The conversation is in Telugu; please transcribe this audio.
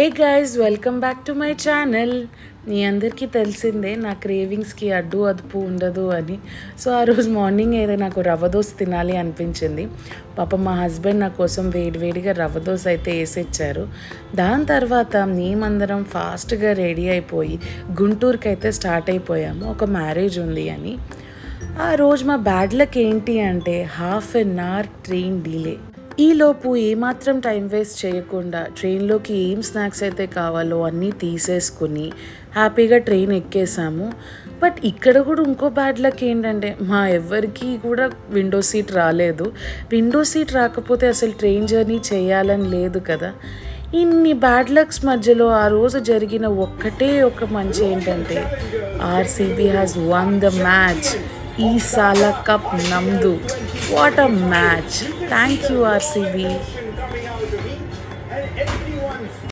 A guys welcome back to my channel. మీ అందరికీ తెలిసిందే నా క్రేవింగ్స్కి అడ్డు అదుపు ఉండదు అని. సో ఆ రోజు మార్నింగ్ ఏదో నాకు రవ్వ దోశ తినాలి అనిపించింది. పాపం మా హస్బెండ్ నా కోసం వేడివేడిగా రవ్వ దోశ అయితే వేసిచ్చారు. దాని తర్వాత మేమందరం ఫాస్ట్గా రెడీ అయిపోయి గుంటూరుకి అయితే స్టార్ట్ అయిపోయాము. ఒక మ్యారేజ్ ఉంది అని. ఆ రోజు మా బ్యాడ్ లక్ ఏంటి అంటే half an hour train delay. ఈలోపు ఏమాత్రం టైం వేస్ట్ చేయకుండా ట్రైన్లోకి ఏం స్నాక్స్ అయితే కావాలో అన్నీ తీసేసుకుని హ్యాపీగా ట్రైన్ ఎక్కేసాము. బట్ ఇక్కడ కూడా ఇంకో బ్యాడ్ లక్ ఏంటంటే మా ఎవ్వరికి కూడా విండో సీట్ రాలేదు. విండో సీట్ రాకపోతే అసలు ట్రైన్ జర్నీ చేయాలని లేదు కదా. ఇన్ని బ్యాడ్ లక్స్ మధ్యలో ఆ రోజు జరిగిన ఒక్కటే ఒక మంచి ఏంటంటే RCB has won the match. ఈ సాల కప్ నమ్దు. What a match. Thank you RCB.